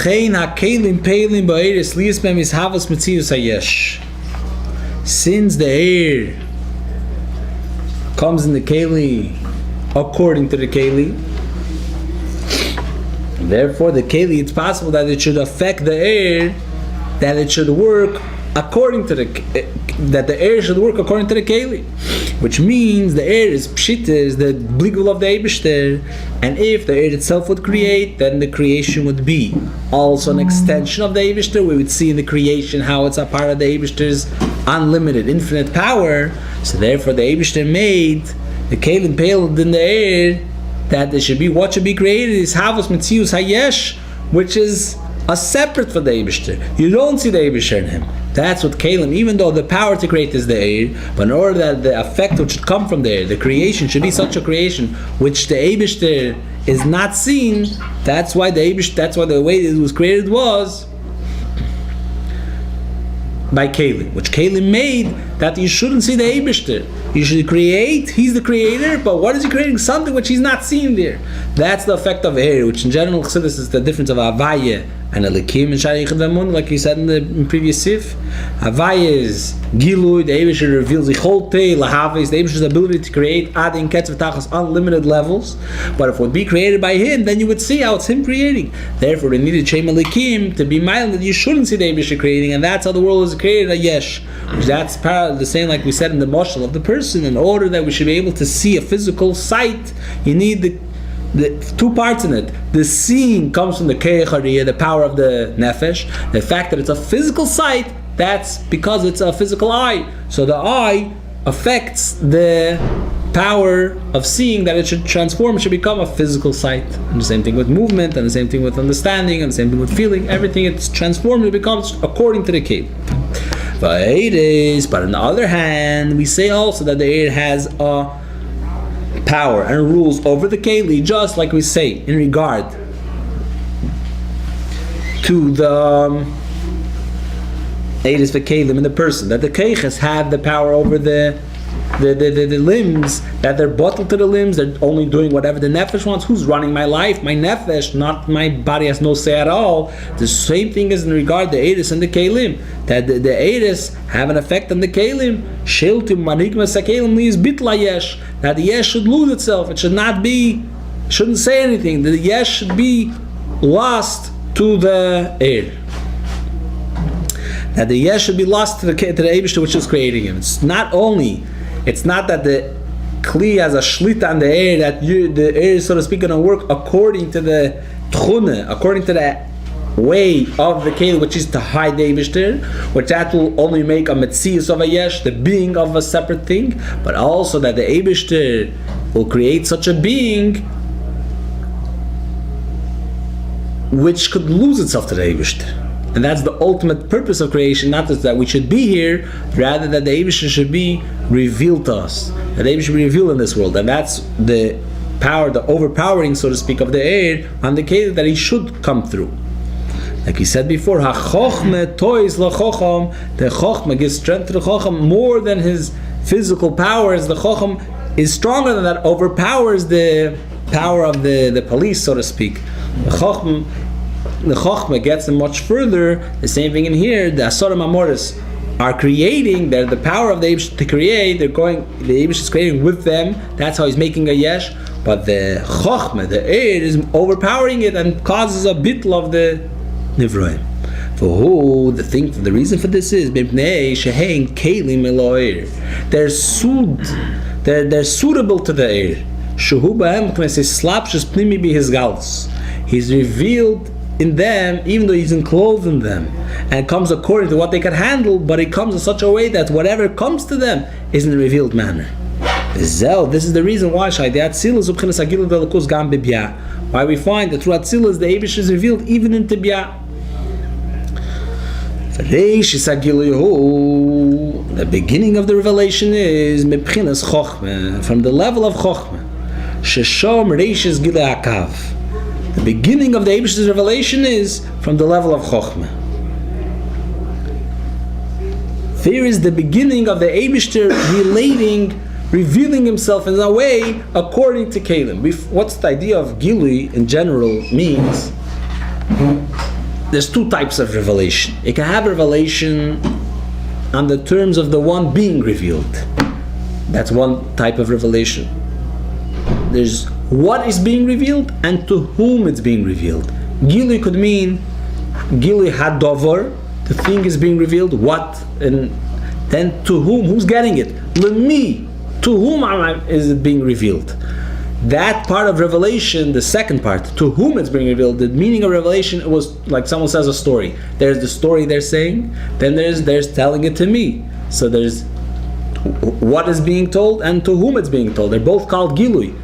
Since the air comes in the keli according to the keli, therefore the keli, it's possible that it should affect the air, that it should work according to that the air should work according to the keli, which means the air is pshita, is the bligul of the Eibishter, and if the air itself would create, then the creation would be also an extension of the Eibishter. We would see in the creation how it's a part of the Eibishter's unlimited, infinite power. So therefore the Eibishter made the kelim paled in the air that there should be, what should be created is havos metzius hayesh, which is a separate for the Eibishter. You don't see the Eibishter in him. That's what kelim, even though the power to create is the air, but in order that the effect which should come from the air, the creation should be such a creation which the Eibishter is not seen. That's why the Eibishter, that's why the way it was created was by kelim, which kelim made that you shouldn't see the Eibishter. You should create, he's the creator, but what is he creating? Something which he's not seen there. That's the effect of air, which in general Chassidus is the difference of Havaya and Elikim and Shari Chadamun, like you said in the previous Sif. Havaya is Gilui, the Eibishter reveals the Cholte, Lahavis, the Eibishter's ability to create Adin Ketz V'Tachas unlimited levels. But if it would be created by him, then you would see how it's him creating. Therefore, they needed Shem Elikim to be mild that you shouldn't see the Eibishter creating, and that's how the world is created, a Yesh. Which that's the same like we said in the Mashal of the person. In order that we should be able to see a physical sight, you need the two parts in it. The seeing comes from the Keichariya, the power of the Nefesh. The fact that it's a physical sight, that's because it's a physical eye. So the eye affects the power of seeing, that it should transform, it should become a physical sight. And the same thing with movement, and the same thing with understanding, and the same thing with feeling. Everything it's transformed, it becomes according to the Kei. But on the other hand, we say also that the air has a power and rules over the keli, just like we say in regard to the Eidis v'kelim in the person, that the keiches have the power over the limbs, that they're bottled to the limbs, they're only doing whatever the nefesh wants. Who's running my life? My nefesh, not my body has no say at all. The same thing is in regard to the Eidis and the kelim, that the Eidis have an effect on the kelim. Shiltim manigma sakelim liis bitla yesh, that the yesh should lose itself. It should not be, shouldn't say anything. The yesh should be lost to the air. That the yesh should be lost to the Eibishter which is creating him. It's not that the kli has a shlita on the air, that the air is, so to speak, going to work according to the tchune, according to the way of the keli, which is to hide the Eibishter, which that will only make a metzius of a yesh, the being of a separate thing, but also that the Eibishter will create such a being which could lose itself to the Eibishter. And that's the ultimate purpose of creation, not just that we should be here, rather that the Eibishter should be revealed to us. That the Eibishter should be revealed in this world. And that's the power, the overpowering, so to speak, of the air on the case that he should come through. Like he said before, HaChochme tois laChocham, the Chochma gives strength to the Chocham more than his physical powers. The Chocham is stronger than that, overpowers the power of the police, so to speak. The Chochmah gets them much further. The same thing in here. The Asorim Amoris are creating. They're the power of the Eibush to create. The Eibush is creating with them. That's how he's making a yesh. But the Chochmah, the air, is overpowering it and causes a bitl of the Nivroim. For who the reason for this is they're suitable to the air. He's revealed in them, even though he's enclosed in them, and comes according to what they can handle, but it comes in such a way that whatever comes to them is in a revealed manner. This is the reason why we find that through Atzilas the Eibush is revealed even in Tibya. The beginning of the revelation is from the level of Chochmah. The beginning of the Eibishter's revelation is from the level of Chochmah. There is the beginning of the Eibishter revealing himself in a way according to Kelim. What's the idea of Gili in general means? there's two types of revelation. You can have revelation on the terms of the one being revealed. That's one type of revelation. There's what is being revealed and to whom it's being revealed. Gilui could mean Gilui Hadover, the thing is being revealed, what, and then to whom, who's getting it? Lemi, to whom is it being revealed? That part of revelation, the second part, to whom it's being revealed, the meaning of revelation, it was like someone says a story. There's the story they're saying, then there's telling it to me. So there's what is being told and to whom it's being told. They're both called Gilui.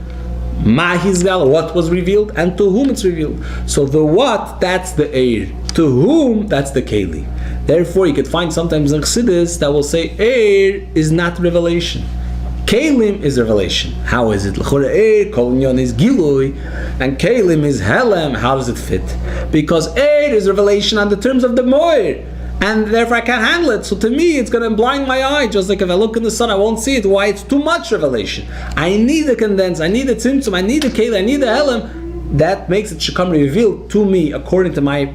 Mahizgal, what was revealed, and to whom it's revealed. So the what, that's the Eir. To whom, that's the Keli. Therefore, you could find sometimes in Chassidus that will say Eir is not revelation. Kelim is revelation. How is it? Eir, Kol Inyan is Gilui, and Kelim is Helem. How does it fit? Because Eir is revelation on the terms of the Moir, and therefore I can't handle it. So to me, it's going to blind my eye. Just like if I look in the sun, I won't see it. Why? It's too much revelation. I need a condense, I need a tzimtzum, I need a Kelim, I need a Helem. That makes it should come revealed to me according to my,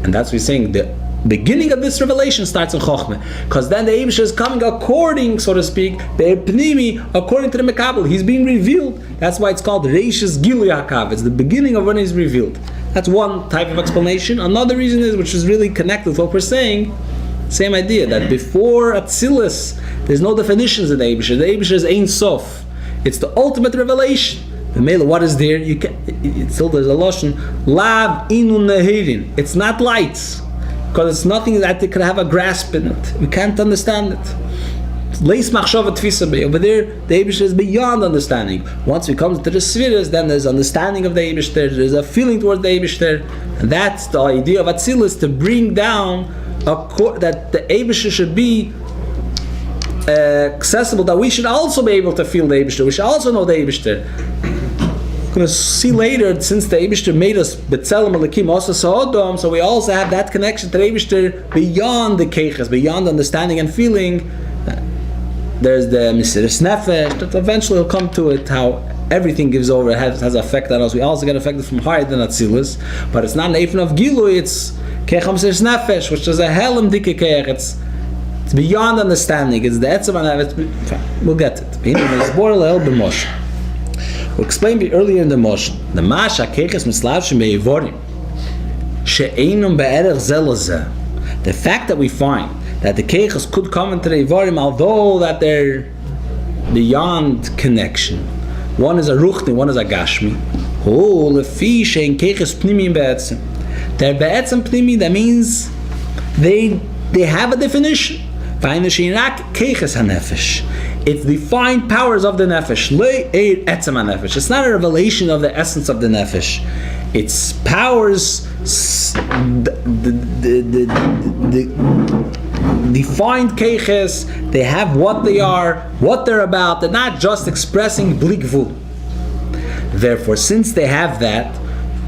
and that's what we're saying, the beginning of this revelation starts in Chochmah, because then the Eibush is coming according, so to speak, the Pnimi, according to the Mekabel. He's being revealed. That's why it's called Reishis Gilui HaKav. It's the beginning of when he's revealed. That's one type of explanation. Another reason is, which is really connected with what we're saying, same idea, that before Atzilus, there's no definitions in the Eibush. The Eibush is Ein Sof. It's the ultimate revelation. The Mela, what is there? You can. It's still there's a lotion. Lav Inu Nehirin. It's not lights, because it's nothing that they could have a grasp in it. We can't understand it. Leis machshava tfisa bei. Over there, the Eibush is beyond understanding. Once we come to the spheres, then there's understanding of the Eibush there. There's a feeling towards the Eibush there, and that's the idea of Atzilus, to bring down that the Eibush should be accessible. That we should also be able to feel the Eibush. We should also know the Eibush there. We're going to see later, since the Eibishter made us B'Tselem Elikim also Sa'odom, so we also have that connection to the Eibishter beyond the Keiches, beyond understanding and feeling. There's the Mesiras Nefesh, that eventually will come to it, how everything gives over, has effect on us. We also get affected from higher than Atzilus, but it's not an Eifen of Gilui, it's Keich Mesiras Nefesh, which is a Helem Dike Keich. It's beyond understanding, it's the Etzem and we'll get it. We explained earlier in the motion. The Masha Keiches Mislavshim Be'evorim She'einum Be'erech Zelazeh. The fact that we find that the Keiches could come into the Evorim, although that they're beyond connection. One is a Ruchni, one is a Gashmi. Oh, Lefi She'en Keiches Pnimim Be'etzem. They're Be'etzem Pnimi, that means they have a definition. It's defined powers of the nefesh. It's not a revelation of the essence of the nefesh. It's powers, the defined keiches. They have what they are, what they're about. They're not just expressing blikvu. Therefore, since they have that,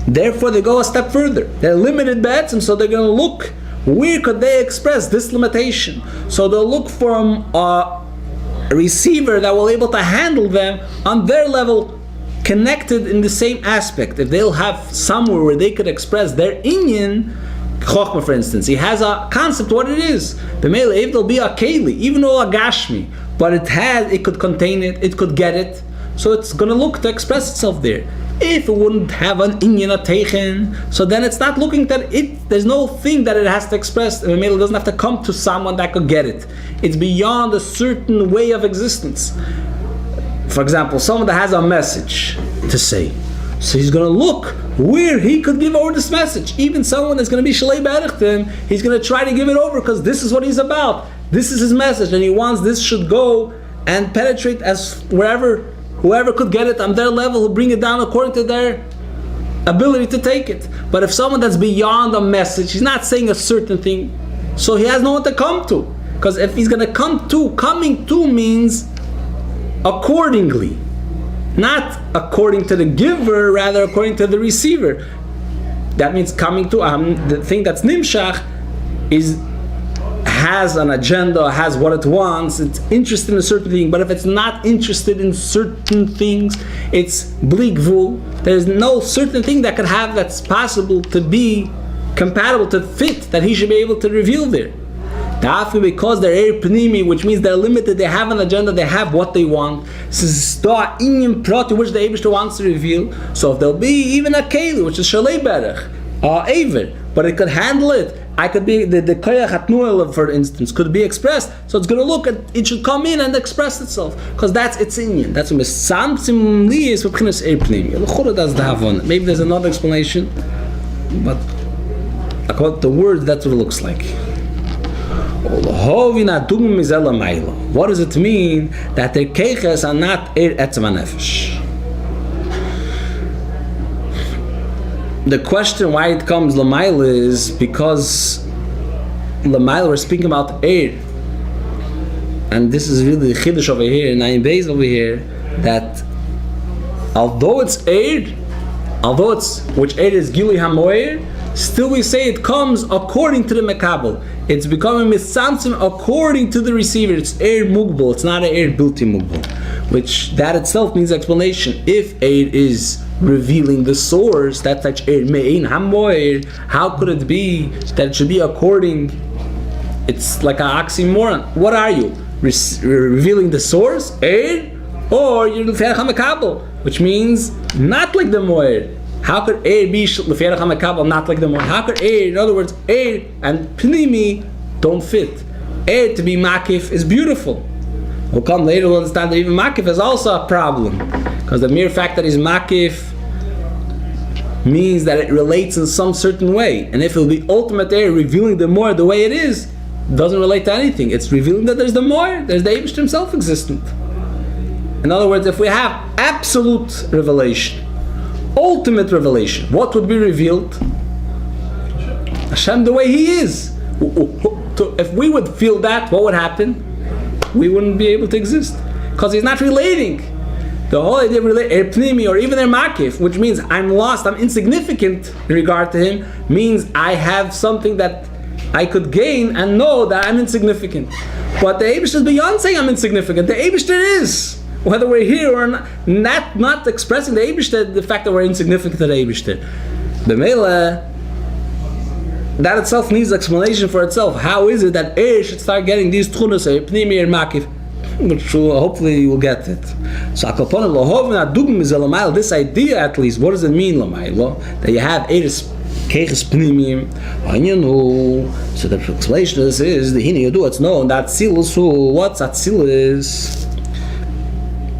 therefore they go a step further. They're limited be'etzem, so they're going to look, where could they express this limitation? So they'll look for a receiver that will able to handle them on their level, connected in the same aspect. If they'll have somewhere where they could express their inyan, Chochmah for instance, he has a concept what it is. The male if there'll be a keli, even though a gashmi, but it could contain it, it could get it, so it's going to look to express itself there. If it wouldn't have an inyan ateichen, so then it's not looking that it. There's no thing that it has to express. The male doesn't have to come to someone that could get it. It's beyond a certain way of existence. For example, someone that has a message to say, so he's going to look where he could give over this message. Even someone that's going to be shalei berich to him, he's going to try to give it over because this is what he's about. This is his message, and he wants this should go and penetrate as wherever. Whoever could get it on their level will bring it down according to their ability to take it. But if someone that's beyond a message, he's not saying a certain thing, so he has no one to come to. Because if he's going to coming to means accordingly. Not according to the giver, rather according to the receiver. That means coming to, the thing that's nimshach has an agenda, has what it wants, it's interested in a certain thing, but if it's not interested in certain things, it's blikvul. There's no certain thing that could have that's possible to be compatible to fit that he should be able to reveal there. Because they're air pnimi, which means they're limited, they have an agenda, they have what they want. This is Ayin proti, which the Eibishter wants to reveal. So if there'll be even a keli, which is shalei berech, or aver, but it could handle it. I could be the koyach hatnuel, for instance, could be expressed. So it's going to look at it, should come in and express itself, because that's its inyan. That's what mesamtzim li is for p'chinas air pnimi. L'chura does the havon. Maybe there's another explanation, but according to the word, that's what it looks like. What does it mean that their keiches are not er etzem hanefesh? The question why it comes l'mayla is because l'mayla we're speaking about er, and this is really the chiddush over here, and Ayin Bais over here, that although it's er, which er is gili hamoer, still we say it comes according to the mekabel. It's becoming mitzamtzim according to the receiver. It's air mugbal. It's not an air bilti mugbal, which that itself means explanation. If air is revealing the source, that's like air me'ein hamoir. How could it be that it should be according? It's like an oxymoron. What are you? Revealing the source, air, or you're l'ferach hamekabel, which means not like the moir. How could air be l'ferach hamekabel, not like the moir? How could air, in other words, air and pnimi don't fit? Air to be makif is beautiful. We'll come later, we'll understand that even makif is also a problem, because the mere fact that he's makif means that it relates in some certain way, and if it will be ultimate air revealing the moir the way it is, doesn't relate to anything. It's revealing that there's the moir, there's the Eibishter himself existent. In other words, if we have absolute revelation, ultimate revelation, what would be revealed? Hashem the way He is. If we would feel that, what would happen? We wouldn't be able to exist, because He's not relating. The whole idea of pnimi or even makif, which means I'm lost, I'm insignificant in regard to Him, means I have something that I could gain and know that I'm insignificant. But the Eibishter is beyond saying I'm insignificant. The Eibishter is. Whether we're here or not expressing the Eibishter, the fact that we're insignificant to the Eibishter. B'meila, that itself needs explanation for itself. How is it that air should start getting these tchunas, pnimi or makif? Which hopefully you will get it. So this idea at least, what does it mean, that you have eris keches pnimim? So the explanation of this is the hini yadu. It's known that Atzilus. What's Atzilus?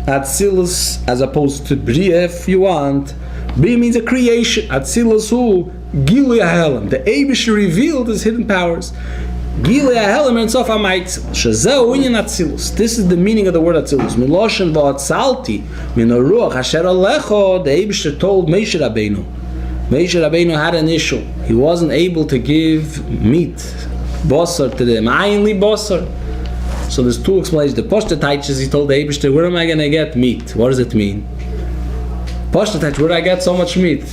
Atzilus, as opposed to Bria, if you want. Bria means a creation. Atzilus hu Gilui HaHelam. The Eibishter revealed His hidden powers. Gilui HaHelam and Sof HaMaitzil. Shazeu Inyan Atzilus. This is the meaning of the word Atzilus. Miloshen v'atzalti min haruach asher alecho. The Eibishter told Moshe Rabbeinu. Moshe Rabbeinu had an issue. He wasn't able to give meat, bosar, to them. Ayin li bosar. So there's two explanations. The Poshtataitches, he told the Eibishter, where am I going to get meat? What does it mean? Poshtataitch, where do I get so much meat?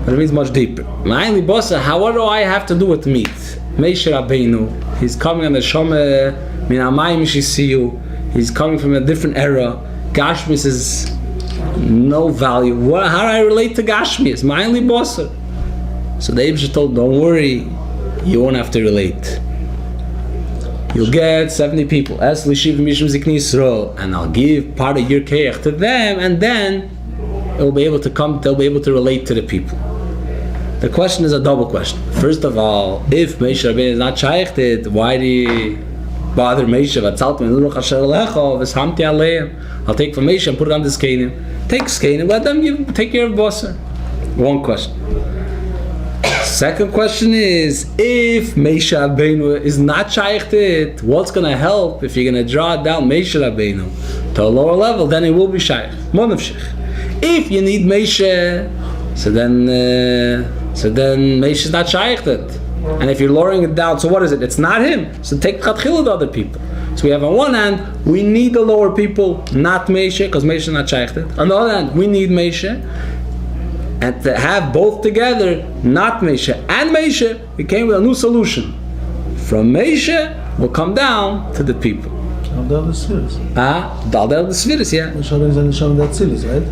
But it means much deeper. What do I have to do with meat? Moshe Rabbeinu, he's coming on the Shomeh min hamayim shisiyu. He's coming from a different era. Gashmis is no value. How do I relate to Gashmis? Ma'ayli Bosa. So the Eibishter told, don't worry, you won't have to relate. You'll get 70 people, and I'll give part of your keich to them, and then they'll be able to relate to the people. The question is a double question. First of all, if Moshe Rabbeinu is not shaychted, why do you bother Moshe? I'll take from Moshe and put it on the skenim. Take skenim, let them take care of Basar. One question. Second question is, if Moshe Rabbeinu is not shaychted, what's going to help if you're going to draw down Moshe Rabbeinu to a lower level? Then it will be shaykh. If you need Moshe, so then Moshe is not shaychted. And if you're lowering it down, so what is it? It's not him. So take Chatchila to other people. So we have on one hand, we need the lower people, not Moshe, because Moshe is not shaychted. On the other hand, we need Moshe. And to have both together, not Moshe and Moshe, we came with a new solution. From Moshe, we'll come down to the people. Of the other spheres. All the other spheres, yeah. Shalom is Shalom that Tzilis, right?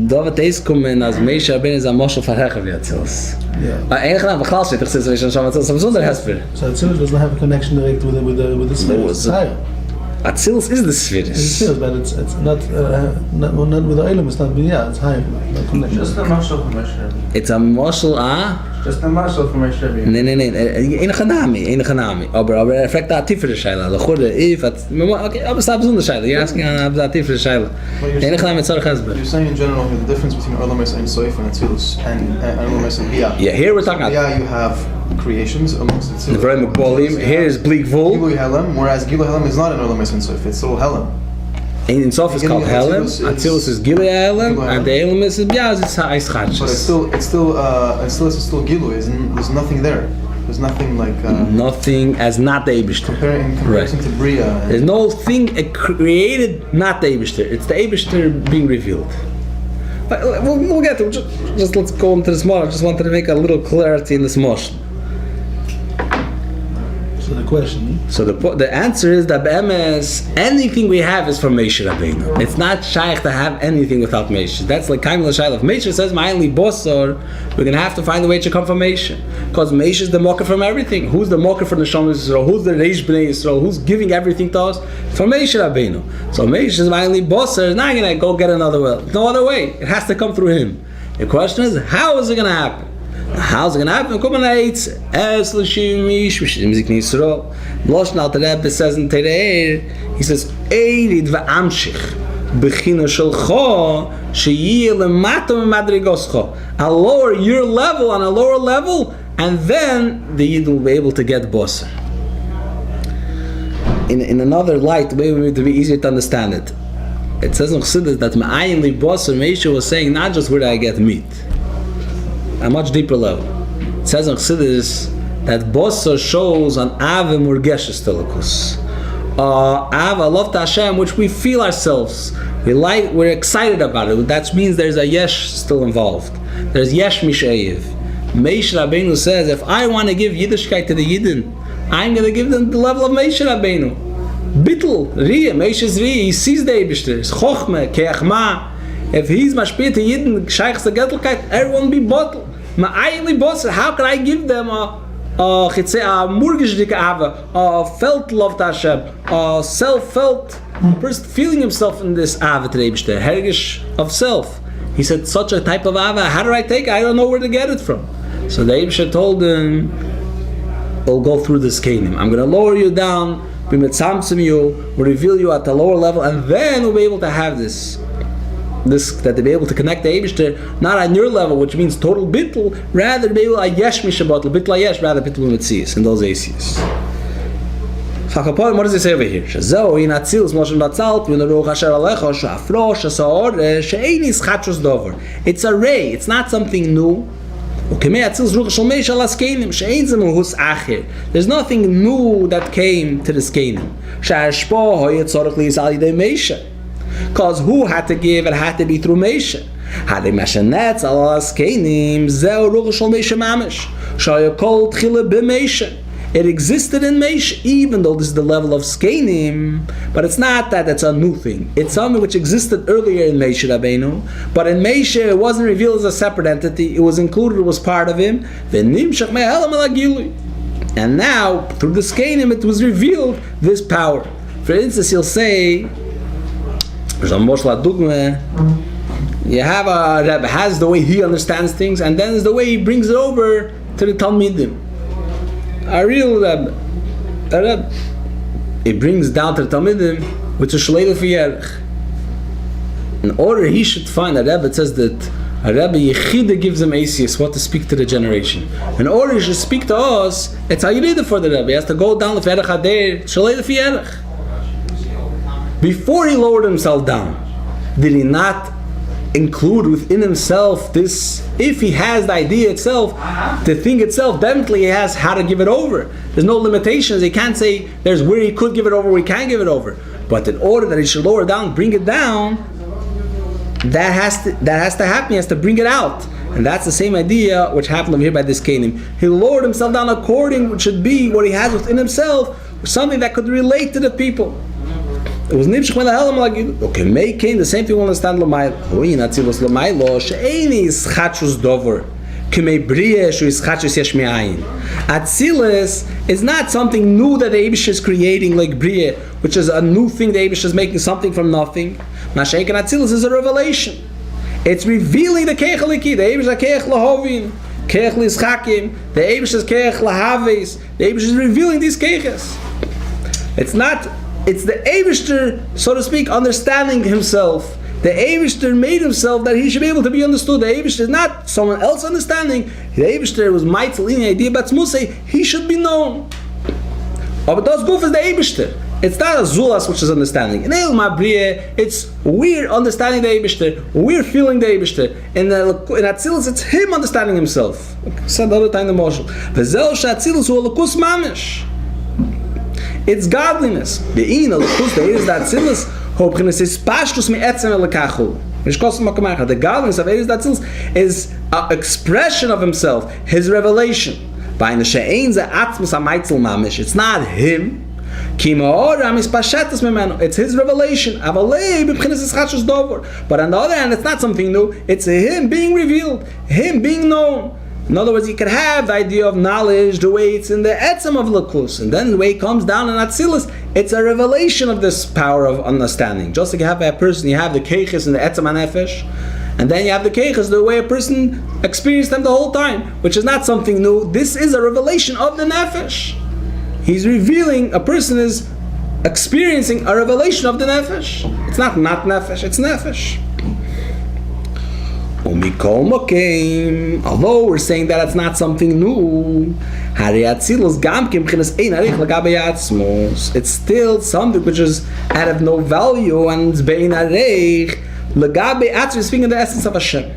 Da wird es kommen, als Moshe Rabbeinu ist ein Moschel verhecher wie Atzilus. Yeah. Eigentlich nach Klaus wird ich sagen, schon Atzilus ist ein besonderer Hesper. So Tzilis doesn't have a connection direct with the spheres. It's higher. Atzilus is the spheres. It's spheres, but it's not with the Elam. It's not. Yeah, it's higher. Not connection. Just a marshal from Rashab. It's a Moschel, Just a marshal from Rashab. Nee. Enige Name. Aber fragt da tiefere Scheile. Da gode if at okay, aber sta besondere Scheile. You're asking da tiefere Scheile. Enige Name Tzarech Hesper. You're saying in general the difference between Olamis and Soif and Atzilus and Olamis and Bia. Yeah, here we're talking about. Yeah, you have creations amongst Atzilus. The very McBolim. Here is Bleak Vol. Gilui Helam, whereas Gilui Helam is not in Olamis and Soif. It's still Helam. In Sof is called Helam. Atzilus is Gilui Helam, and the Elam is Biaz is Chachas. But it's still Gilui. There's nothing there. There's nothing like nothing as not the Eibishter. In comparison to Bria. There's no thing created not the Eibishter. It's the Eibishter being revealed. But we'll get to it. Just let's go into this model. I just wanted to make a little clarity in this motion. So the question. So the answer is that be'emes, anything we have is from Moshe Rabbeinu. It's not shaykh to have anything without Moshe. That's like Kaimel Shaila. If Moshe says ma'ayli bosor, we're going to have to find a way to come from Moshe. Because Moshe is the mocker from everything. Who's the mocker for the Neshama Yisrael? Who's the Reish B'nai Yisrael? Who's giving everything to us? From Moshe Rabbeinu. So Moshe is ma'ayli bosor, is not going to go get another well. No other way. It has to come through him. The question is, how is it going to happen? How's it going to happen? Come on, it's es l'shimish music Yisrael. Losh now the Rebbe says in Tereir, he says, Eirid v'amshich b'china shelcha sheyiyeh lemata m'madrigoscha. I'll lower your level on a lower level, and then the Yid will be able to get boss. In another light, maybe to be easier to understand it. It says in Chassidus that Ayin li boss, Moshe was saying not just where I get meat. A much deeper level. It says in Chassidus that Bosa shows an Ave Murgeshes Telekus. Ave, love to Hashem, which we feel ourselves. We're excited about it. That means there's a Yesh still involved. There's Yesh Mishayev. Moshe Rabbeinu says, if I want to give Yiddishkeit to the Yidden, I'm going to give them the level of Moshe Rabbeinu. Bittel, Riyah, Moshe's Riyah, he sees the Eibishter. It's Chochmeh, Keachmah. If he's mashpir to Yidden, Shaykh's the Gettelkeit, everyone will be bottled. How can I give them a murgishdike ava, a felt love to Hashem, a self-felt person feeling himself in this ava to the Eibishter, hergish of self. He said, such a type of ava, how do I take it? I don't know where to get it from. So the Eibishter told him, we'll go through this kingdom. I'm going to lower you down, we mitzamtzim you, we'll reveal you at the lower level, and then we'll be able to have this that they be able to connect the Eibishter not on your level, which means total bittul, rather be able to yesh mishabatl, bittul yesh, rather bittul mitzias, in those ACs. What does it say over here? Shazeo in Atzilus Moshe Batzalt when the Ruach Asher Alecha Shafro Shasaor She'enis Chachos Dover. It's a ray. It's not something new. There's nothing new that came to this Canaan. Because who had to give? It had to be through Moshe. It existed in Moshe, even though this is the level of Skenim, but it's not that it's a new thing. It's something which existed earlier in Moshe Rabbeinu, but in Moshe it wasn't revealed as a separate entity. It was included, it was part of him. And now, through the Skenim, it was revealed this power. For instance, he'll say, you have a Rebbe has the way he understands things, and then there's the way he brings it over to the Talmidim. A real Rebbe, he brings down to the Talmidim with a shleila for Yerech. In order he should find a Rebbe, it says that a Rebbe Yechida gives him ACS, what to speak to the generation. In order he should speak to us, it's how you read it for the Rebbe. He has to go down l'ferech hader, shleila for Yerech. Before he lowered himself down, did he not include within himself this? If he has the idea itself, the thing itself, definitely he has how to give it over. There's no limitations. He can't say there's where he could give it over, where he can't give it over. But in order that he should lower down, bring it down, that has to happen. He has to bring it out. And that's the same idea which happened over here by this Canaan. He lowered himself down according, which should be what he has within himself, something that could relate to the people. It was nimshach min ha'elam l'gilui. Okay, making the same thing we understand l'maylo. Hoyin atzilus l'maylo she'eini ischachus dover. Atzilus is not something new that the Eibush is creating like Bria, which is a new thing the Eibush is making something from nothing. Mashenk and Atzilus is a revelation. It's revealing the Keich Liki. The Eibush is Keich Lahovin, Keich Lischakim. The Eibush is Keich Lahaves. The Eibush is revealing these Keiches. It's the Eibush, so to speak, understanding himself. The Eibishter made himself that he should be able to be understood. The Eibishter is not someone else understanding. The Eibishter was meitel in the idea, but Musay, he should be known. But those goof is the Eibishter. It's not a Zulas which is understanding. In El Mabriye, it's we're understanding the Eibishter, we're feeling the Eibishter. In Atzilus, it's him understanding himself. I said the other time the Moshel. V'zel she'Atzilus hu alakus mamish. It's godliness. The in alakus, the is the Atzilus. The godliness of Eres Datzilus is an expression of himself, his revelation. It's not him. It's his revelation. But on the other hand, it's not something new. It's him being revealed, him being known. In other words, you can have the idea of knowledge the way it's in the etzem of Lakus, and then the way it comes down in Atzilus, it's a revelation of this power of understanding. Just like you have a person, you have the keiches and the etzem anefesh, and then you have the keiches the way a person experienced them the whole time, which is not something new. This is a revelation of the nefesh. He's revealing, a person is experiencing a revelation of the nefesh. It's not nefesh, it's nefesh. Although we're saying that it's not something new, it's still something which is out of no value, and it's bein areich legabe atzmi, speaking of the essence of Hashem.